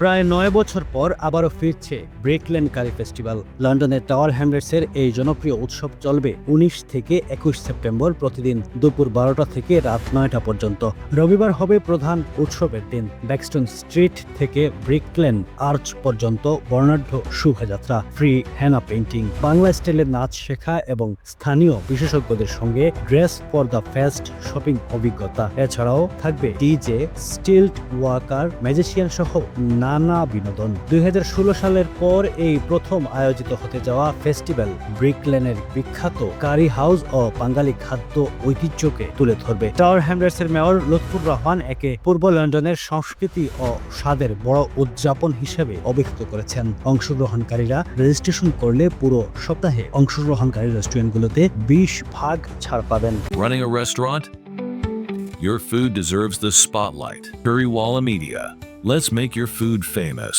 প্রায় 9 বছর পর আবারও ফিরছে ব্রিকলেন কারি ফেস্টিভ্যাল। লন্ডনের টাওয়ার হ্যামলেটসের এই জনপ্রিয় উৎসব চলবে 19 থেকে 21 সেপ্টেম্বর প্রতিদিন দুপুর 12টা থেকে রাত 9টা পর্যন্ত। রবিবার হবে প্রধান উৎসবের দিন। ব্যাক্সটন স্ট্রিট থেকে ব্রিকলেন আর্চ পর্যন্ত বর্ণাঢ্য শোভাযাত্রা, ফ্রি হেনা পেইন্টিং, বাংলা স্টাইলের নাচ শেখা এবং স্থানীয় বিশেষজ্ঞদের সঙ্গে dress for the fest shopping অভিজ্ঞতা। এছাড়াও থাকবে ডিজে, স্টিল্ট ওয়াকার, ম্যাজিশিয়ান সহ নানা বিনোদন। 2016 সালের পর এই প্রথম আয়োজিত হতে যাওয়া ফেস্টিভ্যাল ব্রিকলেনের বিখ্যাত কারি হাউস ও বাঙালি খাদ্য ঐতিহ্যকে তুলে ধরবে। টাওয়ার হ্যামলেটসের মেয়র লুৎফুর রহমান একে পূর্ব লন্ডনের সংস্কৃতি ও স্বাদের বড় উদযাপন হিসেবে অভিহিত করেছেন। অংশগ্রহণকারীরা রেজিস্ট্রেশন করলে পুরো সপ্তাহে অংশগ্রহণকারী রেস্টুরেন্টগুলোতে 20% ছাড় পাবেন। Running a restaurant? Your food deserves the spotlight. Currywalla Media. Let's make your food famous.